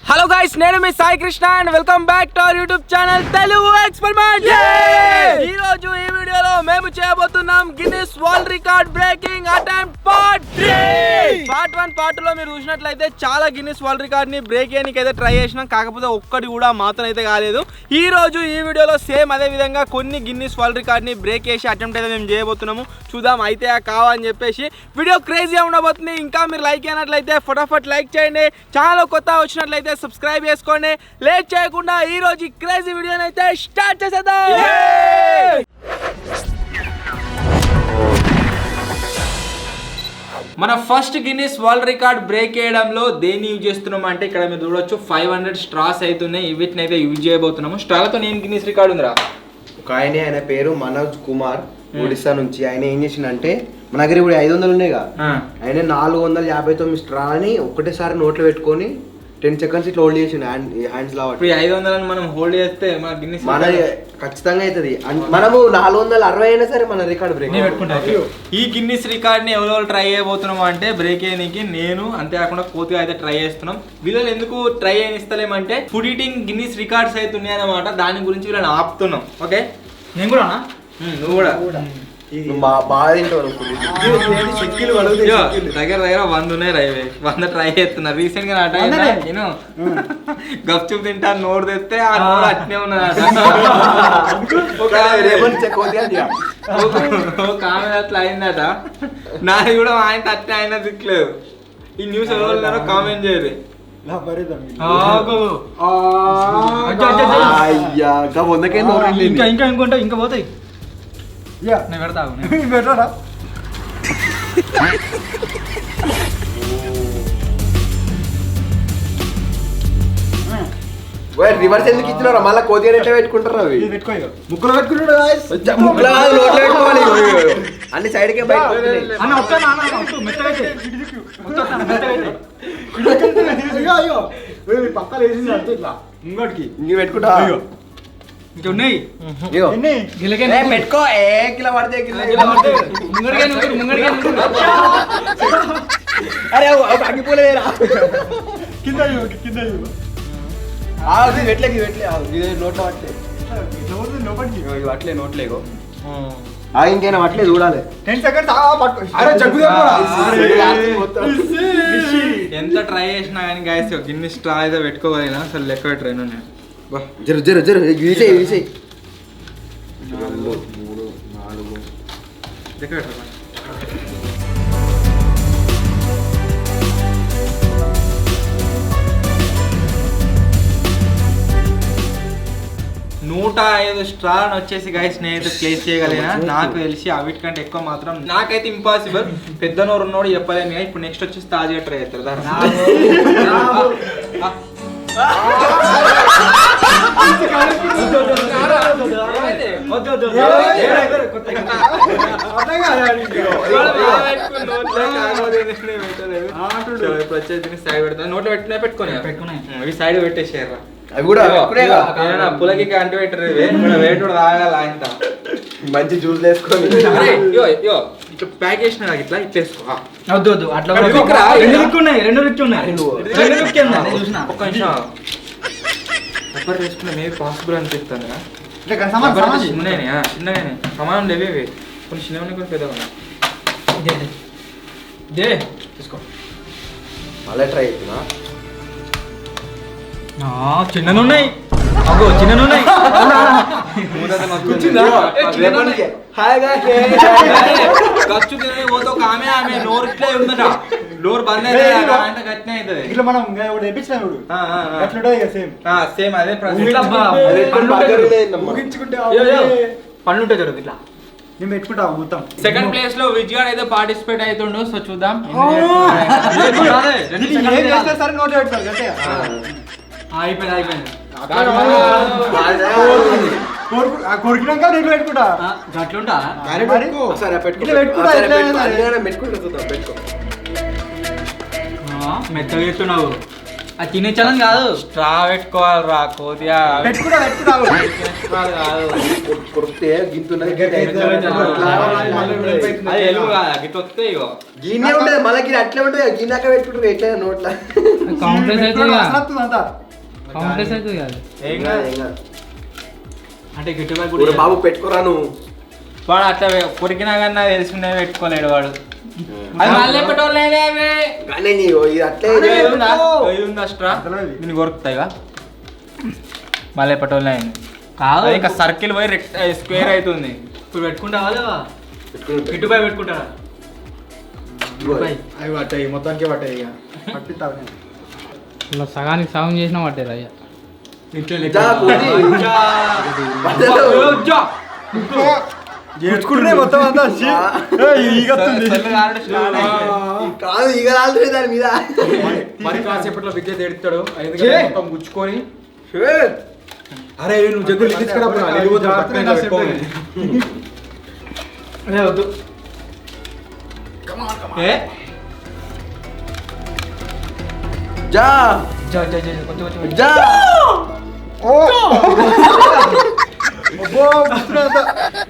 Hello guys, నేను మీ Sai Krishna and welcome back to our YouTube channel Telugu experiment. ఈ రోజు ఈ వీడియోలో మేము చేయబోతున్నాం Guinness world record breaking attempt part 3. Part 1 part 2 లో మీరు చూసినట్లయితే చాలా గిన్నిస్ వరల్డ్ రికార్డ్ ని బ్రేక్ చేయడానికి అయితే ట్రై చేసినాం, కాకపోతే ఒక్కటి కూడా మాత్రం అయితే కాలేదు. ఈ రోజు ఈ వీడియోలో సేమ్ అదే విధంగా కొన్ని గిన్నిస్ వరల్డ్ రికార్డ్ ని బ్రేక్ చేసి అటెంప్ట్ అయితే మేము చేయబోతున్నాము. చూద్దాం అయితే కావని చెప్పేసి. వీడియో క్రేజీగా ఉండబోతుంది. ఇంకా మీరు లైక్ అయినట్లయితే ఫటాఫట్ లైక్ చేయండి. ఛానల్ కొత్త వచ్చినట్లయితే సబ్స్క్రైబ్ చేసుకోండి. లేట్ చేయకుండా ఈ రోజు క్రేజీ వీడియోని అయితే స్టార్ట్ చేసేద్దాం. మన first Guinness world record break చేయడంలో దేన్ని యూజ్ చేస్తున్నాం అంటే ఇక్కడ మీరు చూడొచ్చు 500 స్ట్రాస్ అవుతున్నాయి. వీటిని అయితే యూజ్ చేయబోతున్నాము. స్ట్రాలతో నేను గిన్నిస్ రికార్డ్ ఉందిరా. ఒక ఆయన పేరు మనోజ్ కుమార్, ఒడిస్సా నుంచి. ఆయన ఏం చేసిండంటే మన దగ్గర ఇప్పుడు 500 ఉన్నాయిగా, ఆయన 459 స్ట్రాని ఒకటేసారి నోట్లో పెట్టుకొని 10 seconds ఇట్లా హోల్డ్ చేసిండు హ్యాండ్స్ లాగా. 500 మనం హోల్డ్ చేస్తే మన గిన్నిస్ మన ఖచ్చితంగా అవుతుంది. మనము 460 అయినా సరే మన రికార్డ్ బ్రేక్ పెట్టుకుంటాం. ఈ గిన్నిస్ రికార్డ్ ని ఎవరెవరు ట్రై చేయబోతున్నాము అంటే బ్రేక్ చేయడానికి నేను అంతేకాకుండా కోతిగా అయితే ట్రై చేస్తున్నాం. వీళ్ళని ఎందుకు ట్రై చేయనిస్తలేమంటే ఫుడ్ ఈటింగ్ గిన్నిస్ రికార్డ్స్ అయితే ఉన్నాయన్నమాట. దాని గురించి వీళ్ళని ఆపుతున్నాం. ఓకే, నేను కూడా నువ్వు కూడా బాగా తింటావు. దగ్గర 100 ఉన్నాయి. 100 ట్రై చేస్తున్నా. రీసెంట్ గా నేను గప్చుప్ తింటా నోరు తెస్తే ఆ నోరు అట్నే ఉన్నదట. అట్లా అయిందట. నాది కూడా ఆయన అట్నే అయినా దిక్కులేదు. ఈ న్యూస్ ఎవరు కామెంట్ చేయరు. ఇంకా ఇంకొంటా ఇంకా పోతాయి. నేను పెడతావు పెట్టరా. రివర్స్ ఎందుకు ఇచ్చినారా? మళ్ళీ కోతి ఎట్లా పెట్టుకుంటారు? అవి ముక్కులో పెట్టుకుంటాడు. అన్ని సైడ్కే ఇంక పెట్టుకుంటా. ఇంకున్నాయి పెట్టుకో. కిలో పడితే అరే అగ్గిపోలేరా కింద కింద నోట్లో అట్లే నోట్లేగో ఇంకైనా అట్లే చూడాలి. 10 seconds ఎంత ట్రై చేసినా కానీ గైస్ గిన్ని స్ట్రా అయితే పెట్టుకోగలిగినా అసలు లెక్క పెట్టలేను నేను. జర జర జర వీసే 2 3 4 లెక్క పెట్టరా. నూట 5 స్ట్రాన్ వచ్చేసి గైస్ నేనైతే ప్లేస్ చేయగలిగిన. నాకు తెలిసి అవిటికంటే ఎక్కువ మాత్రం నాకైతే ఇంపాసిబుల్. పెద్ద నోరు ఉన్నోడు చెప్పలేము. ఇప్పుడు నెక్స్ట్ వచ్చేసి తాజా ట్రై అవుతారు. నోట్లో పెట్టినా పెట్టుకుని సైడ్ పెట్టేసారు. అవి కూడా పులకి అంటి పెట్టరు. వేటు తాగాలి ఆయన మంచి జ్యూస్ వేసుకొని ఇట్లా ప్యాక్ చేసిన ఇట్లా ఇట్లా వేసుకో. వద్దు వద్దు అట్లా ఒక్క నిమిషం పెప్పర్ వేసుకున్నా మేబీ పాసిబుల్ అనిపిస్తుంది. చిన్నగానే సమానం లేవి కొన్ని చిన్నగా కొన్ని పెద్దగా తీసుకో. మళ్ళీ ట్రై అవుతున్నా. చిన్న ఉన్నాయి ఖర్చు పోతే ఒక ఆమె నోరు ఇట్లే ఉందట. డోర్ బంద్ అయితే గట్టినే అవుతుంది. ఇట్లా మనం సేమ్ అదే పన్ను ఉంటాయి చూడదు ఇట్లా. నేను పెట్టుకుంటా మొత్తం. సెకండ్ ప్లేస్ లో విజ్గాడ్ అయితే పార్టిసిపేట్ అవుతుండు. సో చూద్దాం. అయిపోయింది కొరికినాక నేను పెట్టుకుంటా. అట్లుంటా మెత్తగా చేస్తున్నావు. అది తినేచ్చడం కాదు. స్ట్రా పెట్టుకోవాలిరా కోతియా. పెట్టుకున్నావు కాదు కొరికితే గింతున్నది అది ఎలుగు కాదు గిట్ల వస్తే ఇగో గిన్నె ఉంటుంది మళ్ళీ గిన్నె అట్లే ఉంటుంది గిన్నెక పెట్టుకుంటారు ఎట్లా నోట్ల కౌంటర్స్ అయితే అంతా కౌంటర్స్ అయితే కాదు. ఏం కాదు అంటే గిట్టుబాటు ఊరు కూడా బాబు పెట్టుకోరా నువ్వు వాడు అట్లా కొరికినా కానీ నాకు తెలిసిన పెట్టుకోలేడు వాడు. అది మళ్ళీ పెట్టోళ్ళేనే అవి. కానీ ఇది అట్లే ఇది ఉందా స్ట్రా దీన్ని కొరుకుతాయిగా మళ్ళీ పెట్టోళ్ళే కాదు ఇంకా సర్కిల్ పోయి స్క్వేర్ అవుతుంది. ఇప్పుడు పెట్టుకుంటావా లేవా? గిట్టుపై పెట్టుకుంటారా? అవి పట్టాయి మొత్తానికి పట్టాయి ఇక పట్టిస్తావు నేను ఇలా సగానికి సగం చేసినా పట్టారు అయ్యా. చేర్చుకుంటే మొత్తం అంతా ఈగొస్తుంది. కాదు ఇక రాలేదు దాని మీద మరి కాసేపట్లో విద్య తెడుతాడు ఎందుకంటే మొత్తం గుచ్చుకొని అరే నువ్వు జగ్గు తీసుకురా అరే వద్దు జా జా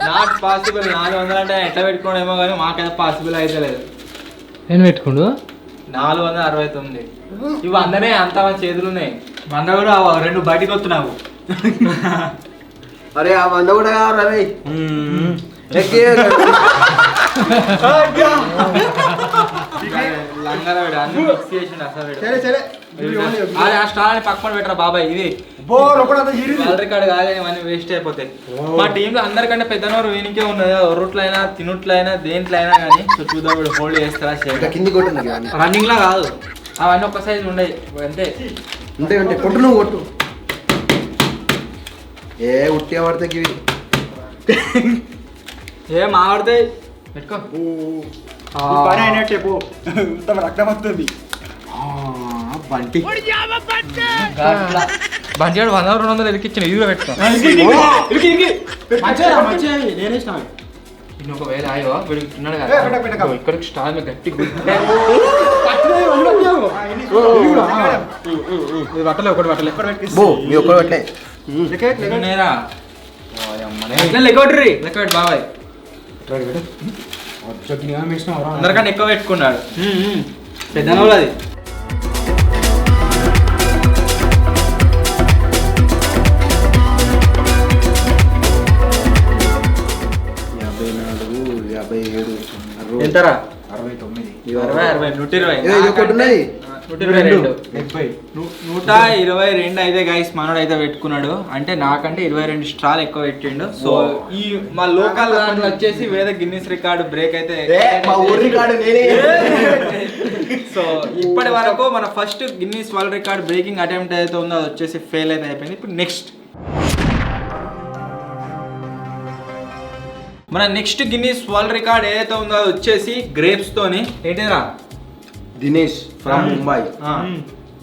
నాట్ పాసిబుల్. 400 అంటే ఎట్లా పెట్టుకోవడమేమో కానీ మాకైతే పాసిబుల్ అయితే లేదు. నేను పెట్టుకుండు 469 ఇవి అందరే అంత మన చేతులు ఉన్నాయి. 100 కూడా 2 బయటికి వస్తున్నావు. అరే ఆ 100 కూడా కావాలి రే లంగర వీడు అన్ని మిక్స్ చేసిండు అసలు వీడు. సరే సరే అరే ఆ స్టార్ పక్కన పెట్టరా బాబాయ్. ఇది వాళ్ళ రికార్డు కాదు ఇవన్నీ వేస్ట్ అయిపోతాయి. మా టీంలో అందరికంటే పెద్దనోరు వీనికే ఉన్నది. ఒర్రుట్లైనా తినుట్లైనా దేంట్లైనా కానీ చూద్దాం వీడు హోల్డ్ చేస్తారా కింది కొట్టుంది రన్నింగ్ లా కాదు అవన్నీ ఒక్క సైజు ఉండయి అంతే. ఉంటే ఉంటే కొట్టు నువ్వు కొట్టు ఏ ఉట్టే పడతాయి ఇవి ఏం ఆడతాయి పెట్టుకో. పని అయినట్టే పో మొత్తం రక్తం వస్తుంది. బంటి బండి 100-200 ఎరికిచ్చిన ఇది కూడా పెట్టుకో. నేనే ఇష్టం. ఒకవేళ అయ్యో వీడికి తిన్నాడు ఏ, పెట్టకు. కదా ఇక్కడికి స్టార్ మీద గట్టి బట్టలే ఒకటి బట్టలే బో మీ ఒక్కడు అట్లే నేరా లెక్క కొట్టుర్రి లెక్క పెట్టు బాబాయ్. అందరికన్నా ఎక్కువ పెట్టుకున్నాడు పెద్ద అది. ఎంతరా 69 122 అయితే గైస్ మనోడు అయితే పెట్టుకున్నాడు. అంటే నాకంటే 22 స్ట్రాలు ఎక్కువ పెట్టిండు. సో ఈ మా లోకల్ దాంట్లో వచ్చేసి వేరే గిన్నిస్ రికార్డు బ్రేక్ అయితే సో ఇప్పటి వరకు మన first Guinness world record breaking attempt అయితే ఉందో అది వచ్చేసి ఫెయిల్ అయితే అయిపోయింది. ఇప్పుడు నెక్స్ట్ మన నెక్స్ట్ గిన్నిస్ వరల్డ్ రికార్డ్ ఏదైతే ఉందో అది వచ్చేసి గ్రేప్స్ తోని ఏంటిరా దినేష్ ఫ్రమ్ ముంబై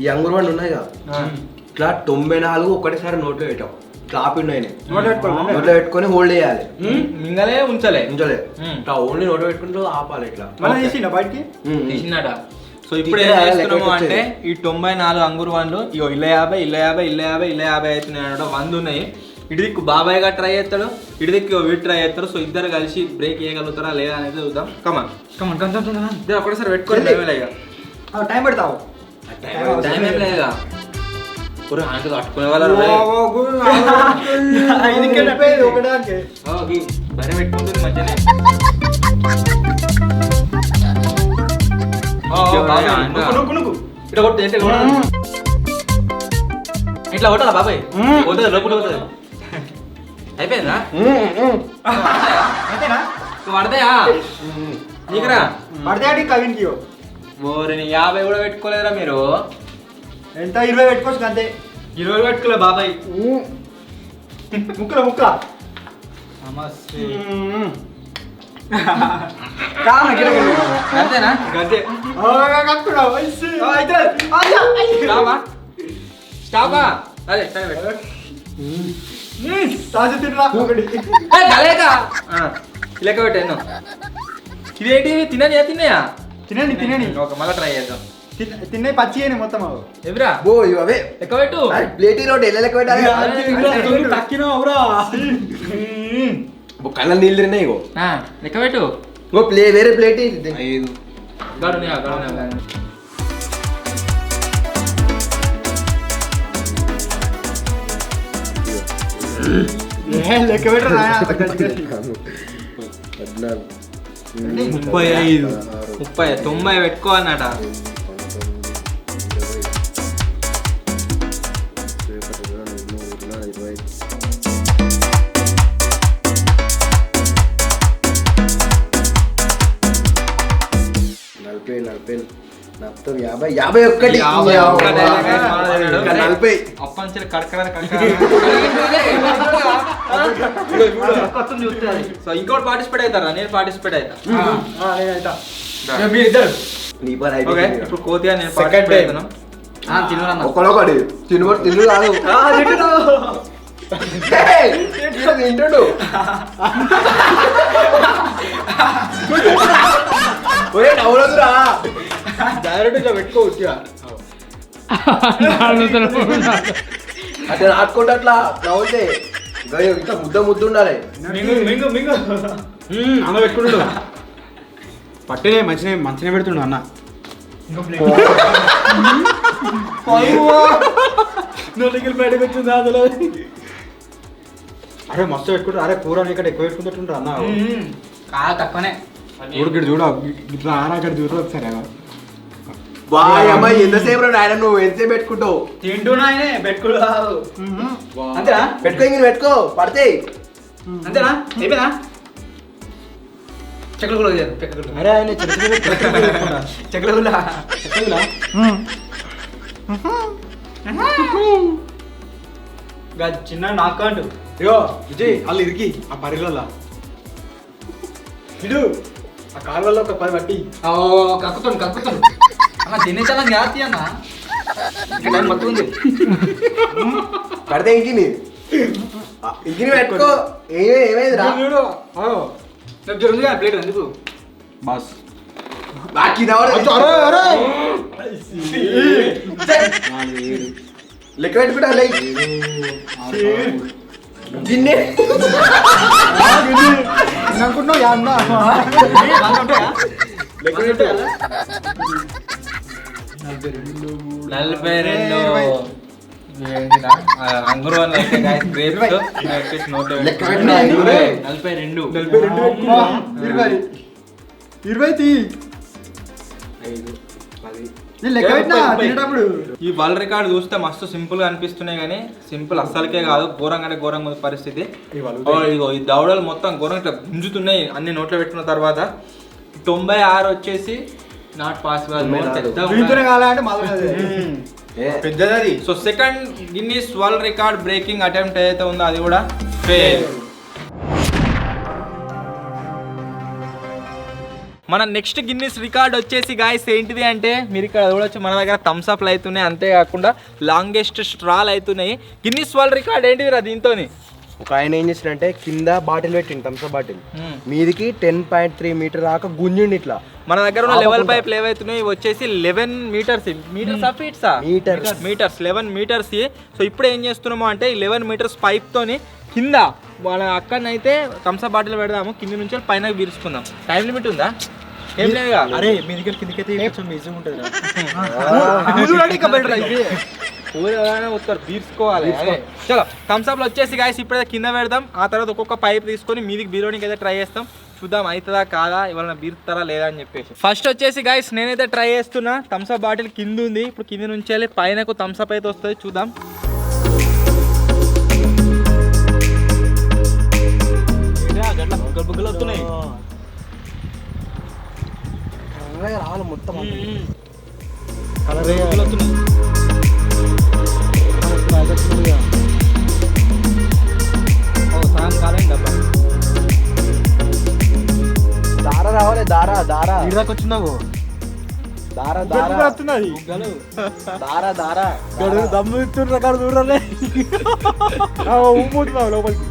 ఈ అంగుర్ బండి ఉన్నాయి కదా ఇట్లా 94 ఒకటేసారి నోట్లో పెట్టాం క్లాపిండ్ అయినాయి. నోట్లో పెట్టుకొని హోల్డ్ చేయాలి మింగలే ఉంచలే ఉంచలే ఇట్లా ఓన్లీ నోట్లో పెట్టుకుంటూ ఆపాలి ఇట్లా బయటికి తీసినట. సో ఇప్పుడు ఏం చేస్తున్నాము అంటే ఈ 94 అంగుర్ వండ్లు ఇగో 50 అవుతున్నాయి అనమాట. 100 ఉన్నాయి. ఇటు దిక్కు బాబాయ్ గారు ట్రై చేస్తాడు, ఇటు దిక్కు వీడు ట్రై చేస్తారు. సో ఇద్దరు కలిసి బ్రేక్ చేయగలుగుతారా లేదా అనేది చూద్దాం. కమన్ ఒకటేసారి పెట్టుకోండి. టైం పెడతావు టైం ఏం లేదా హ్యాండ్ కట్టుకునే వాళ్ళు బరే పెట్టుకుంటుంది మధ్యనే. ఇట్లా కొట్టు ఇట్లా కొట్టాలా బాబాయ్ పోతుంది లోపల పోతుంది. అయిపోయిందా పడతాయా నీకురా పడతాయి కవిన్కి ఓరిని 50 కూడా పెట్టుకోలేదురా మీరు. ఎంత 20 పెట్టుకోవచ్చు అంతే. 20 పెట్టుకోలే బాబాయ్. ముక్కల అంతేనా అంతే స్టాపా అదే లెక్క పెట్టాను. ఇదేంటి తినని తిన్నాయా తినండి ఒక మళ్ళీ ట్రై చేద్దాం. తిన్నే పచ్చి అని మొత్తం ఎవరా బో ఇవి అవే ఎక్కువ పెట్టు ప్లేట్ రోడ్ ఎలా లెక్క పెట్టాలి తక్కినవురా కళ్ళ నీళ్ళు తిన్నాయి ఇగో లెక్క పెట్టు ఇంకో వేరే ప్లేట్ 5 గడునే లెక్క పెట్టరా 35 90 పెట్టుకో అన్నట మొత్తం 51 40 అప్పంచెలు కడకడ సో ఇంకోటి పార్టిసిపేట్ అవుతారా నేను పార్టిసిపేట్ అవుతా నీ పని ఓకే ఇప్పుడు కోతిగా నేను పార్టిసిపేట్ అవుతున్నాను ఒకడొకటి తిను కాదు తింటాడు నవ్వులదురా డైరెక్ట్ ఇట్లా పెట్టుకోవచ్చు అట్లా ఆడుకుంటే అట్లా నవ్వుతే ఇంకా ముద్ద ఉండాలి మింగు అన్న పెట్టుకుంటాడు పట్టినే మంచినే పెడుతుండు అన్న నోటికి బయటకు వచ్చింది అందులో అరే మస్తు పెట్టుకుంటారు అరే కూర ఇక్కడ ఎక్కువ పెట్టుకుంటుంటారు అన్న తక్కువనే చూడు చూడ ఇట్లా అక్కడ చూడు ఒకసారి అమ్మాయి ఎంతసేపు ఆయన నువ్వు ఎంతసేపు పెట్టుకుంటావు తింటున్నా పెట్టుకుడు అంతేనా పెట్టుకో పడతాయి అంతేనా అయిపోయినా చెక్కలు అరే ఆయన చెక్కలు చిన్న నాకంటు అయ్యో విజయ్ వాళ్ళు ఇరికి ఆ పరిలలో ఇడు ఆ కాలువల్లో ఒక 10 పట్టి కక్కుతాను అన్న తినేచాలని జాతి అన్న టైం మొత్తం ఉంది పడితే ఇంకిని పెట్టుకో ఏమైంది రా చూడు జరుగుతుంది ప్లేట్ ఎందుకు బాస్ లెక్క పెట్టుకుంటా గిన్నె అనుకుంటున్నావు లెక్క పెట్టు 42 అంగురు లెక్క పెట్టినా 42 20 లెక్క పెట్టినా తినేటప్పుడు ఈ వరల్డ్ రికార్డ్ చూస్తే మస్తు సింపుల్ గా అనిపిస్తున్నాయి కానీ సింపుల్ అస్సలకే కాదు ఘోరంగా అంటే ఘోరంగా ఉంది పరిస్థితి ఇగో ఈ దవడలు మొత్తం ఘోరంగా ఇట్లా గుంజుతున్నాయి అన్ని నోట్లో పెట్టుకున్న తర్వాత 96 వచ్చేసి నాట్ పాసిబుల్ పెద్దది so second Guinness world record breaking attempt ఏదైతే ఉందో అది కూడా ఫెయిల్. మన నెక్స్ట్ గిన్నీస్ రికార్డ్ వచ్చేసి గాయస్ ఏంటిది అంటే మీరు ఇక్కడ చూడొచ్చు మన దగ్గర థమ్స్ అప్లు అవుతున్నాయి, అంతేకాకుండా లాంగెస్ట్ స్ట్రాలు అవుతున్నాయి. గిన్నీస్ వరల్డ్ రికార్డ్ ఏంటిది రా దీంతోని? ఒక ఆయన ఏం చేసిందంటే కింద బాటిల్ పెట్టింది థమ్స్ అప్ బాటిల్ మీదికి 10.3 మీటర్ దాకా గుంజిండి ఇట్లా. మన దగ్గర ఉన్న లెవెల్ పైప్ ఏవైతున్నాయి ఇవి వచ్చేసి 11 మీటర్స్ మీటర్స్ 11 మీటర్స్. సో ఇప్పుడు ఏం చేస్తున్నాము అంటే 11 మీటర్స్ పైప్ తోని కింద మన అక్కడనైతే థమ్స్ అప్ బాటిల్ పెడదాము, కింద నుంచి పైన పీల్చుకుందాం. టైం లిమిట్ ఉందా? ఏం లేదు. అరే మీ దగ్గర కిందకైతే కొంచెం ఈజీగా ఉంటుంది తీసుకోవాలి. చలో థమ్స్ అప్ లో వచ్చేసి గాయస్ ఇప్పుడైతే కింద పెడదాం, ఆ తర్వాత ఒక్కొక్క పైప్ తీసుకొని మీదికి బీరోనికి అయితే ట్రై చేస్తాం. చూద్దాం అవుతుందా కాదా, ఇవాళ బీరుతారా లేదా అని చెప్పేసి. ఫస్ట్ వచ్చేసి గాయస్ నేనైతే ట్రై చేస్తున్నా. థమ్స్ అప్ బాటిల్ కింద ఉంది, ఇప్పుడు కింద నుంచి వెళ్ళి పైనకు థమ్స్ అప్ అయితే వస్తుంది, చూద్దాం. బుగ్గలు వస్తున్నాయి రావాలి మొత్తం దారా రావాలి. దారా దారా ఇదాకా వచ్చినావు దారా దారా వస్తున్నది దారా దారా దమ్ము ఇస్తుండ్రు అక్కడ చూడలే ఊపుతున్నావు లోపలికి.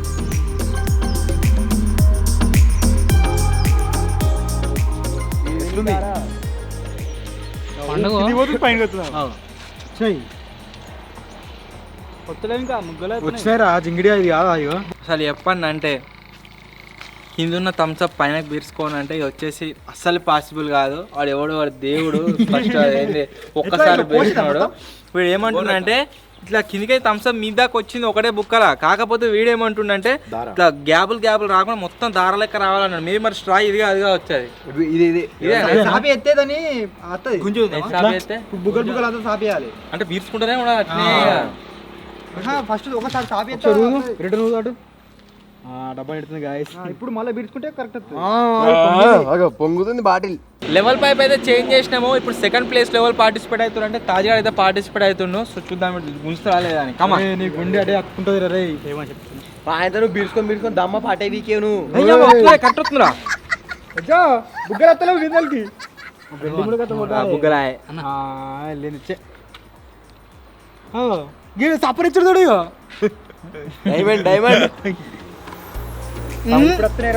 పండుగ పైన వచ్చినారా జింగిడి అది కాదా ఇగో అసలు చెప్పండి అంటే కింద ఉన్న థమ్స్అప్ పైన బీర్చుకోని అంటే ఇది వచ్చేసి అస్సలు పాసిబుల్ కాదు. వాడు దేవుడు ఫస్ట్ ఏంటి ఒక్కసారి బీర్చున్నాడు. వీడు ఏమంటున్నా అంటే ఇట్లా కిందికి థమ్స్అప్ మీ దాకా వచ్చింది ఒకటే బుక్కలా, కాకపోతే వీడేమంటుండంటే ఇట్లా గ్యాబులు రాకుండా మొత్తం దార లెక్క రావాలన్నాడు. మేము మరి స్ట్రా ఇదిగా అదిగా వచ్చేది ఎత్తేదని గుంజు బుగ్గలు బుగ్గలు అంతా సాపేయాలి అంటే బీర్చుకుంటూనే కూడా అట్నే ఫస్ట్ ఒకసారి సాపి రిటర్న్ అవుతాడు డబ్బా ఎడుతుంది గాయస్. ఇప్పుడు మళ్ళీ బీడ్చుకుంటే కరెక్ట్ పొంగుతుంది బాటిల్. లెవెల్ పైప్ అయితే చేంజ్ చేసినాము. ఇప్పుడు సెకండ్ ప్లేస్ లెవెల్ పార్టిసిపేట్ అవుతున్నారు అంటే తాజా అయితే పార్టిసిపేట్ అవుతుండు. సో చూద్దాం గుంజుతా లేదని. కమా నీ గుండె అడే అక్కుంటుంది రే ఏమని చెప్తున్నా ఆయన బీడ్చుకొని దమ్మ పాటే వీకే నువ్వు కరెక్ట్ వస్తుందిరా బుగ్గలు వస్తలేవు గింజలకి బుగ్గలాయ్ సపరిచ్చుడు చూడు ఇక డైమండ్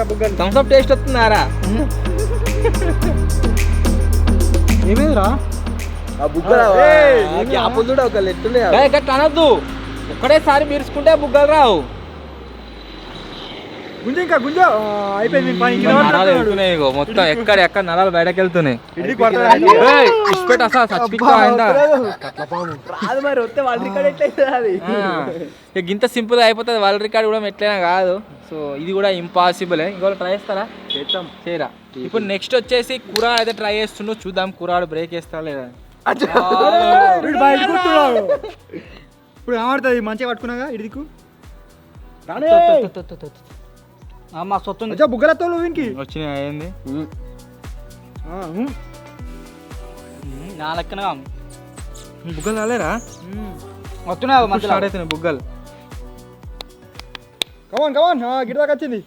బుగ్గలు థమ్స్అప్ టేస్ట్ వస్తున్నారా? ఏమేదిరా ఆ బుగ్గలు ఒక లెట్టుండే అనద్దు, ఒక్కడేసారి మీరుచుకుంటే బుగ్గలు రావు. గుంజ ఇంకా గుంజ అయిపోయింది నరాలు వెళ్తున్నాయి ఇగో మొత్తం ఎక్కడ నరాలు బయటకు వెళ్తున్నాయి. ఇంత సింపుల్ గా అయిపోతుంది. వాళ్ళ రికార్డ్ కూడా ఎట్లయినా కాదు. సో ఇది కూడా ఇంపాసిబుల్. ఇంకోళ్ళు ట్రై చేస్తారా? చేయరా. ఇప్పుడు నెక్స్ట్ వచ్చేసి కురాడు అయితే ట్రై చేస్తుండో చూద్దాం. కురాడు బ్రేక్ వేస్తారా లేదా? ఇప్పుడు ఏమడుతుంది మంచిగా పట్టుకున్నాగా ఇడిదికు మా సొత్తు బుగ్గలతో వీనికి వచ్చినాయి. అయింది నా లెక్కన బుగ్గలు రాలేరా? వస్తున్నాయి స్టార్ట్ అవుతున్నాయి బుగ్గలు. కమాన్ గిడి దాకా వచ్చింది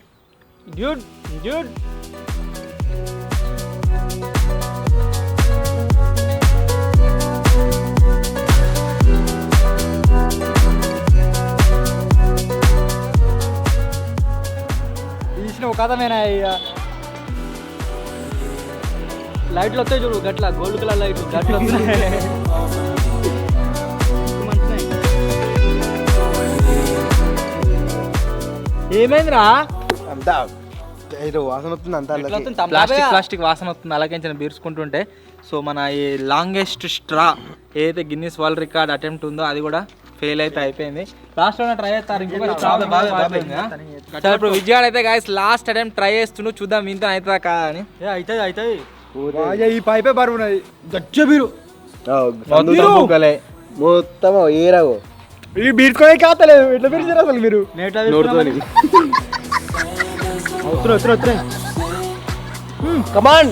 డ్యూడ్ తీసిన ఒక కథమేనా ఇక లైట్లు వస్తాయి చూడు గట్ల గోల్డ్ కలర్ లైట్లు గట్ల ఏమైందిరా? అంతా వాసన వస్తుంది అంతా ప్లాస్టిక్ వాసన వస్తుంది అలాగే బీర్చుకుంటుంటే. సో మన ఈ లాంగెస్ట్ స్ట్రా ఏదైతే గిన్నిస్ వరల్డ్ రికార్డ్ అటెంప్ట్ ఉందో అది కూడా ఫెయిల్ అయితే అయిపోయింది. లాస్ట్ లో ట్రై చేస్తారు. ఇప్పుడు విజయాడు అయితే గాయస్ లాస్ట్ అటెంప్ట్ ట్రై చేస్తుండు. చూద్దాం ఇంత అవుతుందా కాదా అని. అవుతుంది ఈ పైపే బరువున్నది గచ్చ బీరు మొత్తం ఏరావు ఇవి బీర్చుకోనే కాతలేదు. ఎట్లా బీర్చారు అసలు మీరు? వస్తున్నాయి కమాన్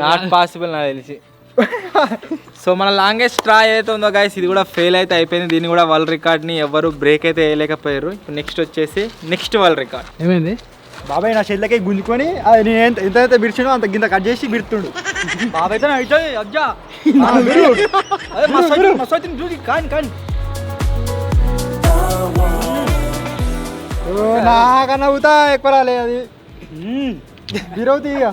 నాట్ పాసిబుల్ నాకు తెలిసి. సో మన లాంగెస్ట్ స్ట్రా ఏదైతే ఉందో గైస్ ఇది కూడా ఫెయిల్ అయితే అయిపోయింది. దీన్ని కూడా వరల్డ్ రికార్డ్ని ఎవరు బ్రేక్ అయితే వేయలేకపోయారు. ఇప్పుడు నెక్స్ట్ వచ్చేసి నెక్స్ట్ వరల్డ్ రికార్డ్. ఏమైంది బాబాయ్? నా చేతిలోకి గుంజుకొని నేను ఎంతైతే బిర్చానో అంత గింత కట్ చేసి బిడుతుండు బాబాయ్. నాకన్నా అవుతా ఎక్కువ రాలే అది బిరవుతాయి ఇక.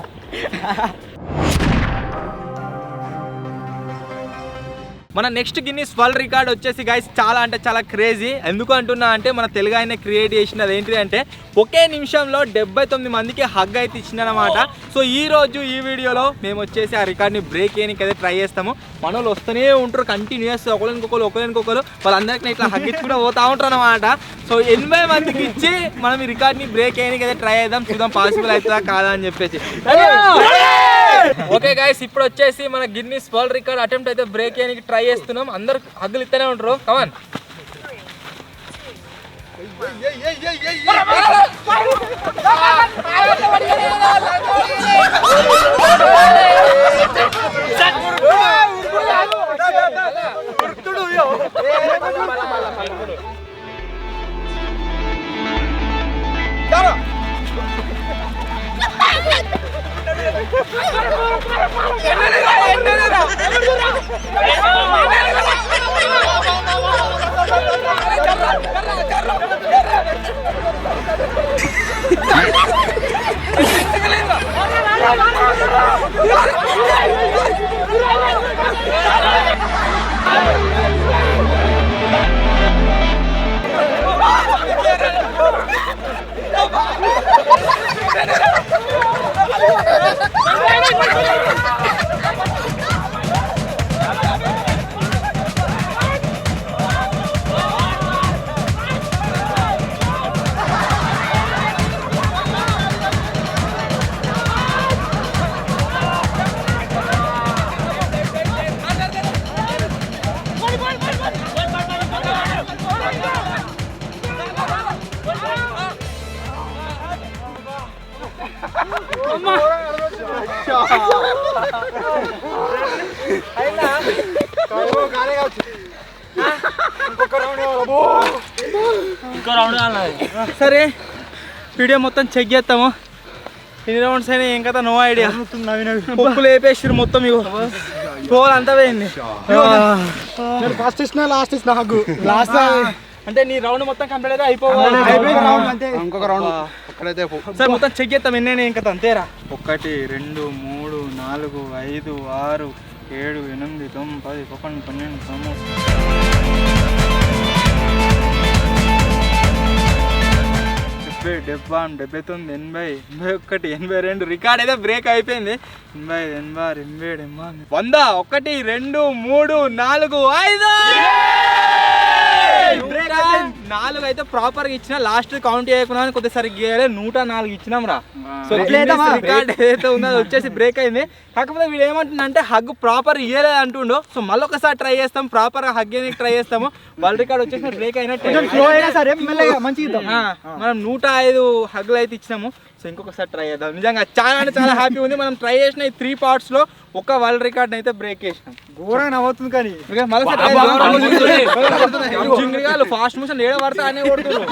మన నెక్స్ట్ గిన్నిస్ వరల్డ్ రికార్డ్ వచ్చేసి గైస్ చాలా అంటే చాలా క్రేజీ. ఎందుకు అంటున్నా అంటే మన తెలుగు ఆయన క్రియేట్ చేసినది ఏంటిది అంటే ఒకే నిమిషంలో 79 మందికి హగ్ అయితే ఇచ్చిందనమాట. సో ఈ రోజు ఈ వీడియోలో మేము వచ్చేసి ఆ రికార్డ్ని బ్రేక్ చేయడానికి అయితే ట్రై చేస్తాము. మన వాళ్ళు వస్తూనే ఉంటారు కంటిన్యూస్ ఒకరికొకరు వాళ్ళందరికీ ఇట్లా హగ్ ఇచ్చి కూడా పోతా ఉంటారు అనమాట. సో 80 మందికి ఇచ్చి మనం ఈ రికార్డ్ని బ్రేక్ చేయడానికి అయితే ట్రై చేద్దాం. చూద్దాం పాసిబుల్ అవుతుందా కాదా అని చెప్పేసి. ఓకే గైస్ ఇప్పుడు వచ్చేసి మన గిన్నిస్ వరల్డ్ రికార్డ్ అటెంప్ట్ అయితే బ్రేక్ చేయడానికి ట్రై చేస్తున్నాం. అందరు హగ్గులు ఇస్తూనే ఉంటారు. కమాన్ సరే వీడియో మొత్తం చెక్ చేస్తాము. ఎన్ని రౌండ్స్ అయినా ఏం కదా, నో ఐడియా. పొక్కులు వేపేసారు మొత్తం, ఇగో టోల్ అంతా పోయింది. ఫస్ట్ ఇచ్చిన లాస్ట్ ఇచ్చిన హగ్గు లాస్ట్ అంటే నీ రౌండ్ మొత్తం కంప్లీట్ అయితే అయిపోవాలి. ఇంకొక రౌండ్ ఒక్కడైతే సార్ మొత్తం చెక్ చేస్తాం ఎన్నైనా ఏం కదా, అంతేరా. 1 2 3 4 5 6 7 8 9 10 11 12 13 70 79 80 81 82 రికార్డ్ అయితే బ్రేక్ అయిపోయింది. 80 87 100 1 2 3 4 5 4 అయితే ప్రాపర్ గా ఇచ్చిన. లాస్ట్ కౌంట్ చేయకుండా కొద్దిసారి గీయలే, 104 ఇచ్చినాం రా. సో రికార్డ్ ఏదైతే ఉందో అది వచ్చేసి బ్రేక్ అయింది. కాకపోతే వీడు ఏమంటుందంటే హగ్ ప్రాపర్ ఇయ్యలేదు అంటుండో. సో మళ్ళీ ఒకసారి ట్రై చేస్తాం, ప్రాపర్ గా హగ్ చేయడానికి ట్రై చేస్తాము. వరల్డ్ రికార్డ్ వచ్చేసి బ్రేక్ అయినట్టు. మనం 105 హగ్లు అయితే ఇచ్చినాము. సో ఇంకొకసారి ట్రై చేద్దాం. నిజంగా చాలా అంటే చాలా హ్యాపీ ఉంది. మనం ట్రై చేసిన ఈ 3 పార్ట్స్ లో ఒక వరల్డ్ రికార్డ్ అయితే బ్రేక్ చేసినాం. ఘోరంగా నవ్వుతుంది కానీ ఫాస్ట్ మోషన్ ఏడ పడతా అనే కొడుతున్నారు.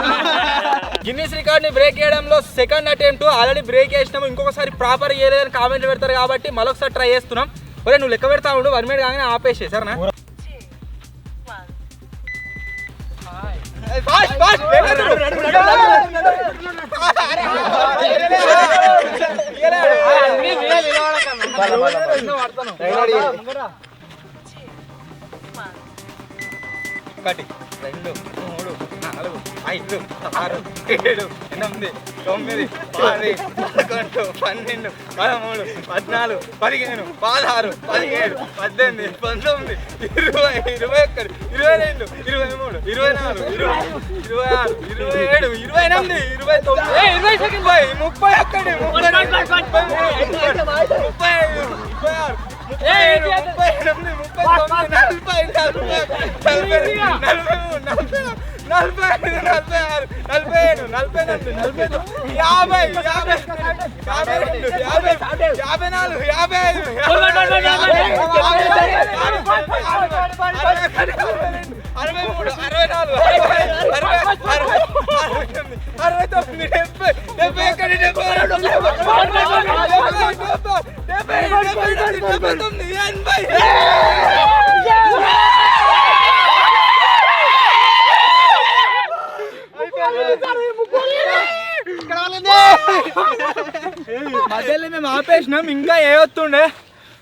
గిన్నీస్ రికార్డ్ ని బ్రేక్ చేయడంలో సెకండ్ అటెంప్ట్ ఆల్రెడీ బ్రేక్ చేసినాము. ఇంకొకసారి ప్రాపర్ చేయలేదని కామెంట్లు పెడతారు కాబట్టి మరొకసారి ట్రై చేస్తున్నాం. ఒరే నువ్వు లెక్క పెడతా ఉండు, 1 మినిట్ కాగానే ఆపేసే సరేనా. ఒకటి 2 3 4 5 6 7 8 9 10 11 12 13 14 15 16 17 18 19 20 21 22 23 24 25 26 27 28 29 మధ్యలో మేము ఆపేసినాం, ఇంకా ఏ వస్తుండే.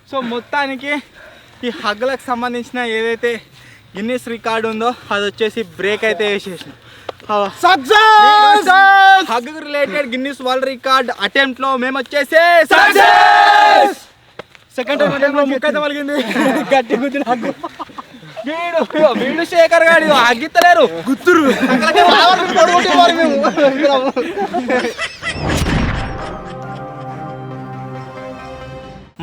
సో మొత్తానికి ఈ హగ్లకు సంబంధించిన ఏదైతే గిన్నీస్ రికార్డు ఉందో అది వచ్చేసి బ్రేక్ అయితే వేసేసినాం. Hug related Guinness world record attempt లో మేము వచ్చేసి సెకండ్ అటెంప్ట్ లో ముక్క అయితే పలిగింది. గట్టి గుద్దిన హగ్గు. వీడు శేఖర్ గారు అగ్గిత్తలేరు, గుర్తురు.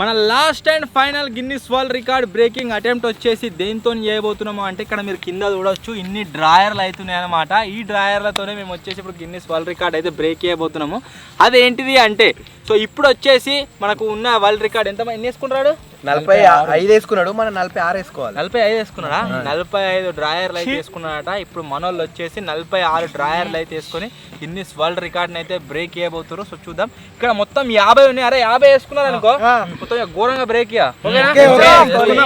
మన last and final Guinness world record breaking attempt వచ్చేసి దేంతో చేయబోతున్నాము అంటే ఇక్కడ మీరు కింద చూడొచ్చు ఇన్ని డ్రాయర్లు అవుతున్నాయి అనమాట. ఈ డ్రాయర్లతోనే మేము వచ్చేసి ఇప్పుడు గిన్నీస్ వరల్డ్ రికార్డ్ అయితే బ్రేక్ చేయబోతున్నాము. అదేంటిది అంటే సో ఇప్పుడు వచ్చేసి మనకు ఉన్న వరల్డ్ రికార్డ్ ఎంత ఎన్ని వేసుకుంటాడు 45 వేసుకున్నాడు, మనం 46 వేసుకోవాలి. 45 వేసుకున్నాడా? 45 డ్రాయర్లు అయితే వేసుకున్నాడట. ఇప్పుడు మనోళ్ళు వచ్చేసి 46 డ్రాయర్లు అయితే వేసుకొని గిన్నిస్ వరల్డ్ రికార్డ్ అయితే బ్రేక్ చేయబోతున్నారు. సో చూద్దాం. ఇక్కడ మొత్తం 50 ఉన్నాయి. అరే 50 వేసుకున్నారు అనుకో, మొత్తం ఘోరంగా బ్రేక్ ఇయ్య.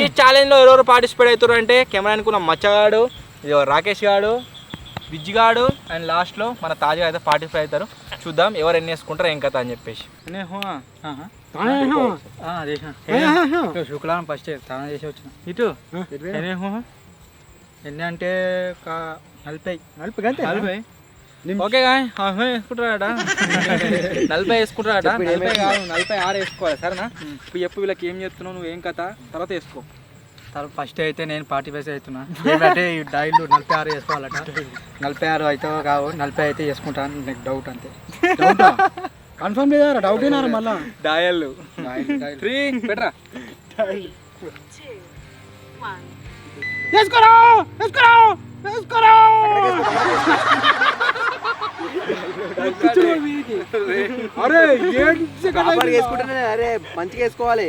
ఈ ఛాలెంజ్ లో ఎవరెవరు పార్టిసిపేట్ అవుతారు అంటే కెమెరా అనుకున్న మచ్చగాడు, రాకేష్ గాడు, విజ్ గాడు అండ్ లాస్ట్ లో మన తాజా అయితే పార్టిసిపేట్ అవుతారు. చూద్దాం ఎవరు ఎన్ని వేసుకుంటారు ఏం కథ అని చెప్పేసి. శుక్రవారం ఫస్ట్ స్నానం చేసి వచ్చిన ఇటు ఎన్ని అంటే 40 ఓకే వేసుకుంటారట. 40 వేసుకుంటారట. 40 కాదు 46 వేసుకోవాలి. సరేనా? ఇప్పుడు చెప్పు వీళ్ళకి ఏం చెప్తున్నావు, నువ్వు ఏం కథ, తర్వాత వేసుకో. తర్వాత ఫస్ట్ అయితే నేను 45 అవుతున్నా. ఏంటంటే ఈ డైలు 46 వేసుకోవాలట. 46 అయితే కావు, 40 అయితే వేసుకుంటాను. నీకు డౌట్ అంతే. కన్ఫర్మ్ లేదా? డౌట్ అయినారా మళ్ళా? డయల్ 3 పెట్టరా. వేసుకోరా వేసుకోరా వేసుకోరా. అరే వేసుకుంటానే, అరే మంచిగా వేసుకోవాలి.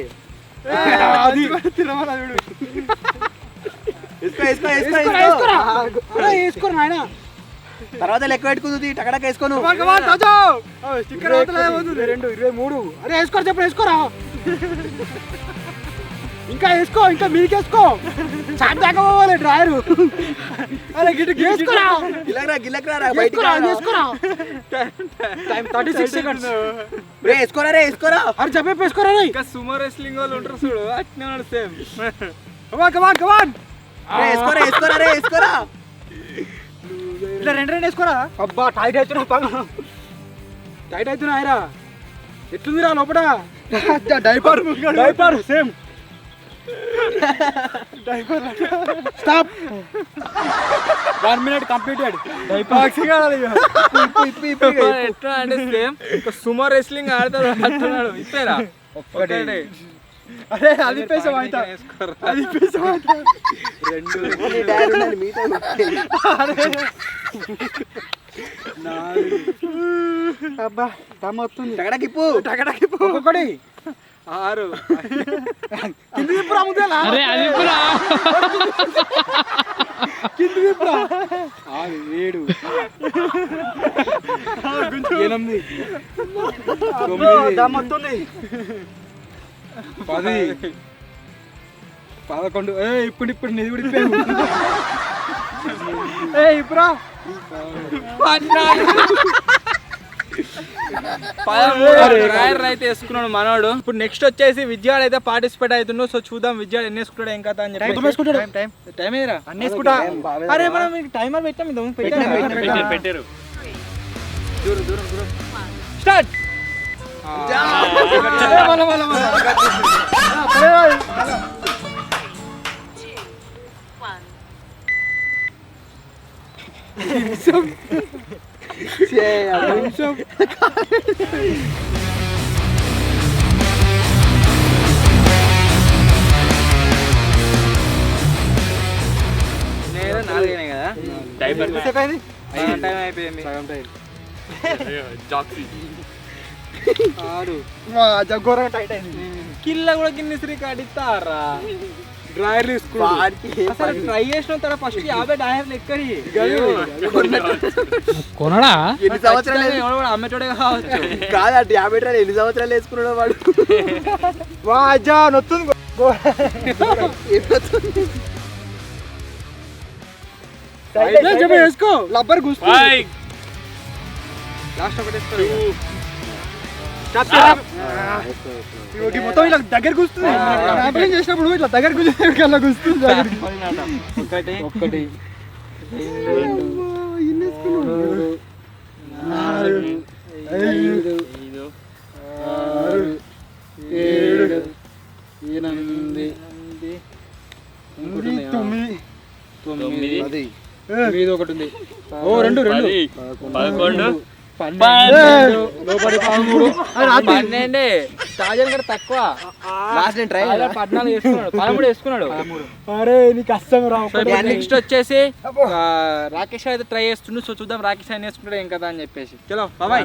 తర్వాత లెక్క పెట్టుకుంది, టకటక వేసుకోను. 23. అరే వేసుకోరా, చెప్పు వేసుకోరా. ఇంకా వేసుకో, ఇంకా మీకు వేసుకో. చాట్ దాకా పోవాలి డ్రాయర్. అరే వేసుకోరా, వేసుకోరా. 36 seconds. వేసుకోరా రే, వేసుకోరా. అరే చెప్పేసి వేసుకోరా. ఇంకా సుమో రెస్లింగ్ వాళ్ళు ఉంటారు చూడు, అట్నే ఉన్నాడు సేమ్. కమాన్ వేసుకోరా, వేసుకోరా రే, వేసుకోరా. ఇట్లా 2 వేసుకోరా. అబ్బా టైట్ అవుతున్నా, టైట్ అవుతున్నా. ఆయరా ఎట్లుందిరా లోపల? Diaper same. Stop. 1 minute completed. ఎట్లా అంటే సేమ్ సుమో రెస్లింగ్ ఆడతాడు అంటున్నాడు. ఇప్పేరా ఒక్కటే. అరే అది పేసం అయితే, అది పేసం అయితే. 2 అబ్బా దమ్ వస్తుంది. టకటకిప్పు. ఒక్కొక్కటి 6 కింది తిప్పురా ముద్దేలా. అరే అది కూడా కింది తిప్పురా. 6 7 8 9 దమ్ వస్తుంది. 10 11. ఇప్పుడు నిధి ఉడిపోయావు. ఇప్పురా 13 డ్రాయర్ అయితే వేసుకున్నాడు మనోడు. ఇప్పుడు నెక్స్ట్ వచ్చేసి విద్యాడు అయితే పార్టిసిపేట్ అవుతున్నాడు. సో చూద్దాం విద్యాడు ఎన్ని వేసుకుంటాడు ఏం కథ అని చెప్పి. టైం ఏరా అన్నీ వేసుకుంటా. అరే మనం టైమర్ పెట్టాం, పెట్టారు. దూరం స్టార్ట్. నేను 4 కదా. టైం అయిపోయింది. జగ్గోరంగా టైట్ అయింది. కిల్ల కూడా గిన్నెస్ రికార్డ్ ఇస్తారా? డ్రాయర్లు అసలు ట్రై చేసిన తర్వాత ఫస్ట్ 50 డ్రాయర్లు ఎక్కడి కొనడా? ఎన్ని సంవత్సరాలు అమ్మేటోడే కావచ్చు. కాదు, 50 ఎన్ని సంవత్సరాలు వేసుకున్నాడు వాడు. వాజా నొత్తుంది. వేసుకో లబ్బర్ గుస్తు. లాస్ట్ ఒకటి వేసుకోరు. మొత్తం ఇలా దగ్గర కూస్తుంది. చేసినప్పుడు ఇట్లా దగ్గర కూస్తుంది. ఒకటి 9 10 ఒకటి ఉంది. 2 12 తాజన్ కూడా తక్కువ. లాస్ట్ నేను ట్రై 14 వేసుకున్నాడు, 13 వేసుకున్నాడు. అరే నీకు కష్టం రా. నెక్స్ట్ వచ్చేసి రాకేష్ అయితే ట్రై చేస్తుండు. సో చూద్దాం రాకేష్ ఆయన వేసుకుంటాడు ఏం కదా అని చెప్పేసి. చలో బాబాయ్.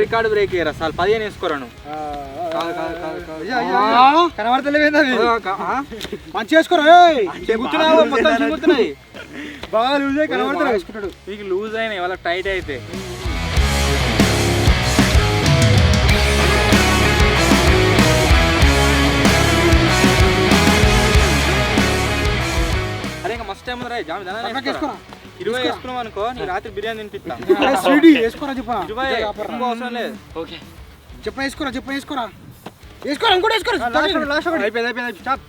రికార్డు బ్రేక్ అయ్యారు అసలు 15 వేసుకోరాను కనబడతలేవేంది అవి మంచిగా వేసుకోరా చెబుతున్నావు మొత్తం చెబుతున్నాయి బాగా లూజ్ అయ్యి కనబడతలే వేసుకుంటాడు మీకు లూజ్ అయినాయి వాళ్ళకి టైట్ అయితే అరే ఇంకా మస్తు టైం ఉందిరా జామ జనాన్ని వేసుకోరా 20 వేసుకున్నాం అనుకో నీ రాత్రి బిర్యానీ తినిపిస్తా స్వీట్ వేసుకోరా చెప్పా 20 ఇంకో అవసరం లేదు ఓకే వేసుకోరా వేసుకోరా ఇంకోటి వేసుకోరా అయిపోయింది స్టాప్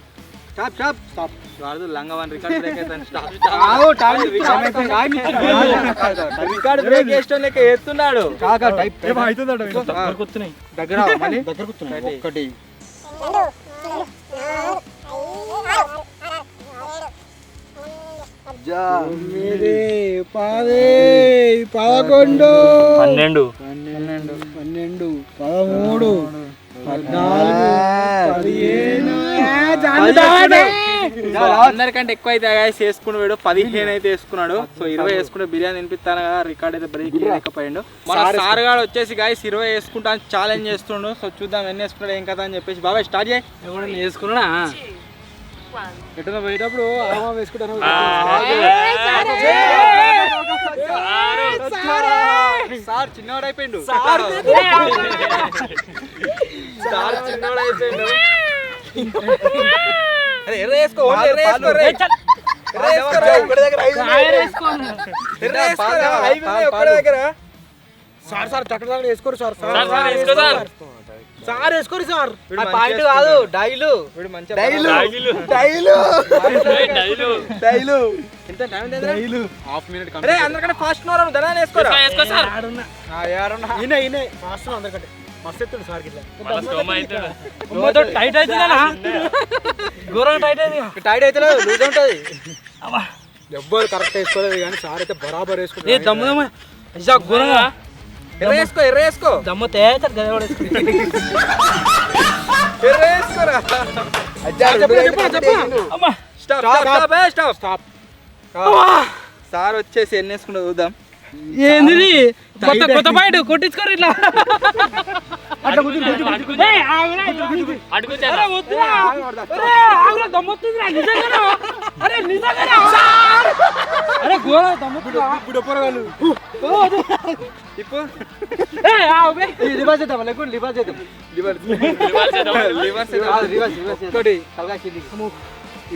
స్టాప్ స్టాప్ స్టాప్ వాడు లంగవన్ రికార్డ్ బ్రేక్ అయితే రికార్డ్ బ్రేక్ చేసిన లెక్క ఎత్తున్నాడు దగ్గర ఒకటి పదే 11 12 13 అందరికంటే ఎక్కువ అయితే వేసుకున్నాడు 15 అయితే వేసుకున్నాడు సో 20 వేసుకుంటే బిర్యానీ తినిపిస్తాను కదా రికార్డ్ అయితే బ్రేక్ లేకపోయాడు మన సార్ గారు వచ్చేసి గాయస్ 20 వేసుకుంటా ఛాలెంజ్ చేస్తుండు సో చూద్దాం ఎన్ని వేసుకున్నాడు ఏం కదా అని చెప్పేసి బాబాయ్ స్టార్ట్ చేయి వేసుకున్నా ఎట్లా పోయేటప్పుడు వేసుకుంటాను సార్ చిన్నవాడు అయిపోయిండు సార్ చిన్నవాడు అయిపోయిండు ఎర్ర వేసుకో సార్ సార్ చక్కగా వేసుకోరు సార్ సార్ వేసుకోరు సార్ పాయింట్ కాదు డైలు ఎంత టైం లేదు హాఫ్ మినిట్ అరే అందరికంటే ఫాస్ట్ నోరా దనాన్ని వేసుకోరా ఈయన ఫాస్ట్ అందరికంటే మస్తు ఎత్తుడు సార్ టైట్ అవుతుందా ఘోరం టైట్ అయితే లూజ్ ఉంటుంది ఎవ్వరు కరెక్ట్ వేసుకోలేదు కానీ సార్ అయితే బరాబర్ వేసుకుంటారు ఎర్ర వేసుకో దమ్ముతే సార్ వచ్చేసి ఎన్ని వేసుకుంటా చూద్దాం ఏంది కొత్త పాయింట్ కొట్టించుకోరు ఇట్లా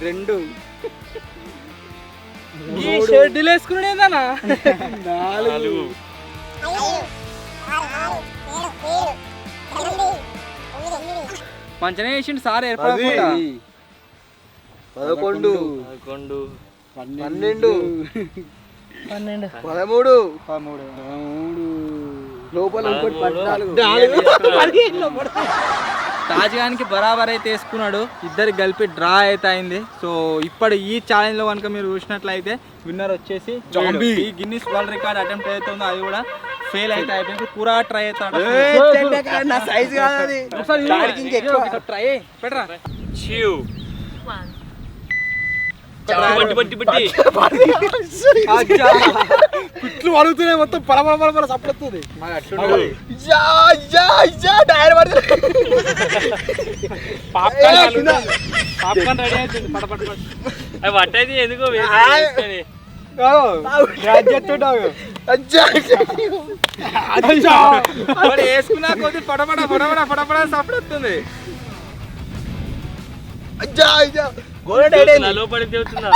రెండు షెడ్యూల్ వేసుకునేదానా 4 మంచిగా వేసిండు సార్ ఏర్పడకుండా 11 12 13 లోపల ఇంకోటి 14 తాజ్గానికి బరాబర్ అయితే వేసుకున్నాడు ఇద్దరు కలిపి డ్రా అయితే అయింది సో ఇప్పుడు ఈ ఛాలెంజ్ లో కనుక మీరు చూసినట్లయితే విన్నర్ వచ్చేసి జాంబీ ఈ గిన్నిస్ వరల్డ్ రికార్డ్ అటెంప్ట్ అయితే ఉందో అది కూడా ఫెయిల్ అయితే అయిపోయింది పూరా ట్రై అవుతాడు నా సైజ్ కాదు అది ట్రై పెట్టరా కుట్లు అడుగుతున్నాయి మొత్తం పరపర సప్పడుతుంది పాప్కార్న్ రెడీ అవుతుంది పట్టయితే ఎందుకో వేసుకున్నా కొద్ది పడపడ సప్పుడొస్తుంది లోపలి చెబుతున్నా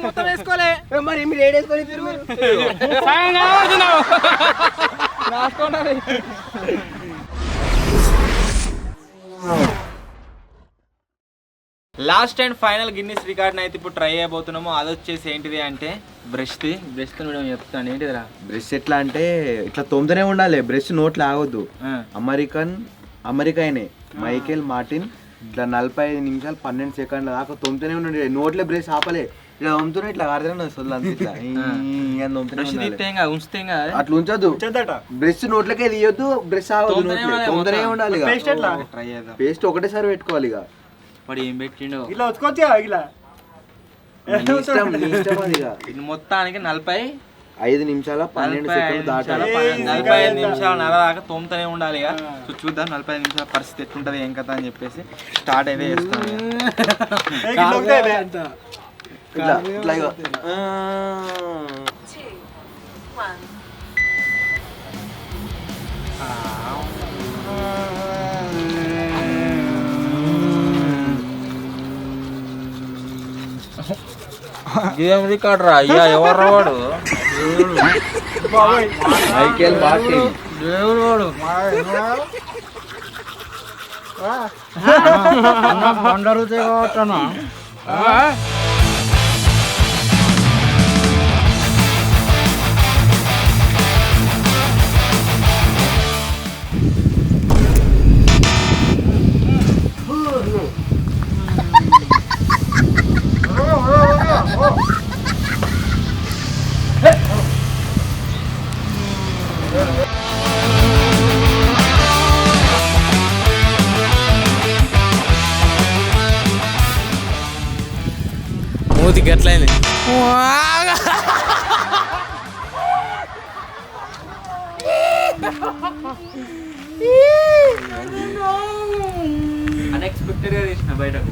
మొత్తం వేసుకోలే మరి మీరు ఏడేసుకొని last and final Guinness record అయితే ఇప్పుడు ట్రై అయిపోతున్నాము అది వచ్చేసి ఏంటిది అంటే బ్రష్ మేడం చెప్తాను ఏంటిదిరా బ్రష్ ఎట్లా అంటే ఇట్లా తొమ్మిదినే ఉండాలి బ్రష్ నోట్లు ఆగొద్దు అమెరికానే మైకేల్ మార్టిన్ ఇట్లా 45 నిమిషాలు 12 సెకండ్ల దాకా తొమ్మిదినే ఉండండి నోట్లే బ్రష్ ఆపలే ఇలా తోముతున్నా ఇట్లా ఆడతానే వస్తుంది అంత ఇట్లా బ్రష్ తీస్తే ఏం కాదు, ఉంచితే ఏం కాదు. అట్లా ఉంచొద్దు. బ్రష్ నోట్లకే తీయొద్దు, బ్రష్ తొందరనే ఉండాలి. ట్రై చేద్దాం. పేస్ట్ ఒకటేసారి పెట్టుకోవాలి. ఇక వాడు ఏం పెట్టిండు ఇలా వచ్చుకోవచ్చు ఇలా నీ ఇష్టం అది. ఇక ఇది మొత్తానికి 5 నిమిషాల 12 సెకండ్లు దాటాలి. 45 నిమిషాలు నరదాకా తోముతూనే ఉండాలి ఇక. సో చూద్దాం 45 నిమిషాల పరిస్థితి ఎట్లుంటది ఏం కదా అని చెప్పేసి స్టార్ట్ అయితే చేస్తాం. ఇట్లా ఇట్లా ఇక. ఏం రికార్డ్ రా అయ్యా, ఎవరు వాడు? Michael Martin. దేవుడు వాడు. బండరు చేయవచ్చనా మూతికి ఎట్లయింది? అన్ఎక్స్పెక్టెడ్ గా తీసిన బయటకు.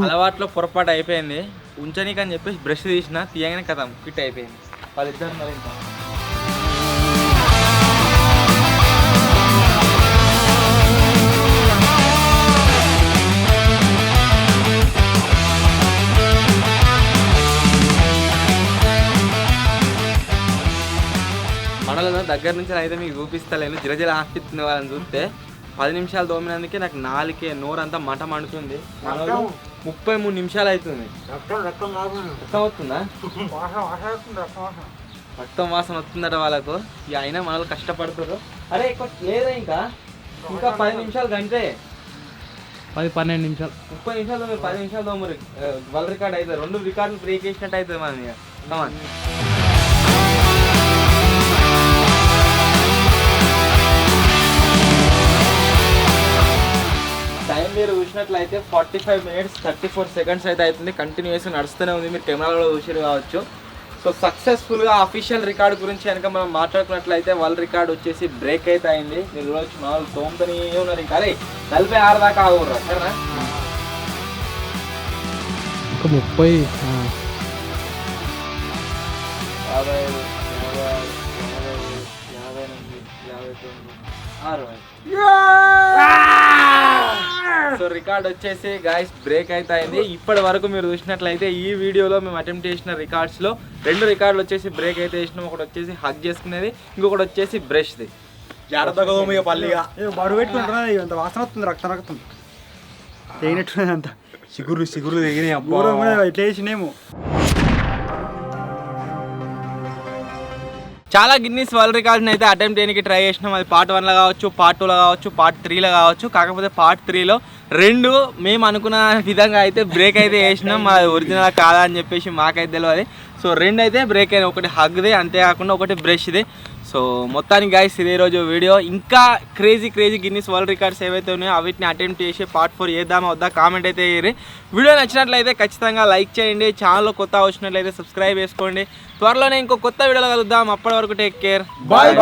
అలవాట్లో పొరపాటు అయిపోయింది. ఉంచనీకి అని చెప్పేసి బ్రష్ తీసిన, తీయగానే కథ ఫిట్ అయిపోయింది. వాళ్ళిద్దరు మరి ఇంకా మనలో దగ్గర నుంచి అయితే మీకు చూపిస్తలేను. జిరజిర ఆస్తిస్తున్న వాళ్ళని చూస్తే 10 నిమిషాలు తోమినందుకే నాకు నాలుకే నోరంతా మంట మండుతుంది. మనలో 33 నిమిషాలు అవుతుంది. రక్తం వస్తుందా? రక్తం వాసన వస్తుందట వాళ్ళకు. ఇక అయినా మనలో కష్టపడుతారు. అరే లేదా ఇంకా 10 నిమిషాలు గంటే 10-12 నిమిషాలు 30 నిమిషాలు 10 నిమిషాలు తోమరు వరల్డ్ రికార్డ్ అవుతుంది. 2 రికార్డులు బ్రేక్ చేసినట్టు అవుతుంది మనం. ఇక కమాన్. టైం మీరు చూసినట్లయితే 45 minutes 34 seconds అయితే అవుతుంది. కంటిన్యూస్గా నడుస్తూనే ఉంది. మీరు కెమెరాలో చూసారు కావచ్చు. సో సక్సెస్ఫుల్గా అఫీషియల్ రికార్డు గురించి కనుక మనం మాట్లాడుకున్నట్లయితే వరల్డ్ రికార్డ్ వచ్చేసి బ్రేక్ అయితే అయింది. మీరు చూడవచ్చు మన వాళ్ళు తోముతూనే ఉన్నారు. ఇంకా అరే 46 దాకా ఆగుర్రా సరేనా? 30 55 సో రికార్డ్ వచ్చేసి గాయస్ బ్రేక్ అయితే అయింది. ఇప్పటి వరకు మీరు చూసినట్లయితే ఈ వీడియోలో మేము అటెంప్ట్ చేసిన రికార్డ్స్లో 2 రికార్డులు వచ్చేసి బ్రేక్ అయితే చేసినాం. ఒకటి వచ్చేసి హగ్ చేసుకునేది, ఇంకొకటి వచ్చేసి బ్రష్ది. జాగ్రత్తగా పల్లిగా బరువు పెట్టుకుంటున్నది అంత వాసన వస్తుంది. రక్తం తేగినట్టున్నది అంత సిగురు తెగినాయి. ఎట్లా వేసినేమో. చాలా గిన్నీస్ వరల్డ్ రికార్డ్ని అయితే అటెంప్ట్ చేయడానికి ట్రై చేసినాం. అది పార్ట్ 1లో కావచ్చు, పార్ట్ 2లో కావచ్చు, పార్ట్ 3లో కావచ్చు. కాకపోతే పార్ట్ 3లో 2 మేము అనుకున్న విధంగా అయితే బ్రేక్ అయితే చేసినాం. అది ఒరిజినల్ కాదా అని చెప్పేసి మాకైతే తెలియదు. సో 2 అయితే బ్రేక్ అయినాయి. ఒకటి హగ్ది, అంతేకాకుండా ఒకటి బ్రష్ది. సో మొత్తానికి గైస్ ఇదే రోజు వీడియో. ఇంకా క్రేజీ గిన్నీస్ వరల్డ్ రికార్డ్స్ ఏవైతే ఉన్నాయో వీటిని అటెంప్ట్ చేసి పార్ట్ 4 చేద్దామా వద్దా కామెంట్ అయితే చేయరు. వీడియో నచ్చినట్లయితే ఖచ్చితంగా లైక్ చేయండి. ఛానల్లో కొత్త వచ్చినట్లయితే సబ్స్క్రైబ్ చేసుకోండి. త్వరలోనే ఇంకో కొత్త వీడియోలో కలుద్దాం. అప్పటి వరకు టేక్ కేర్. బాయ్.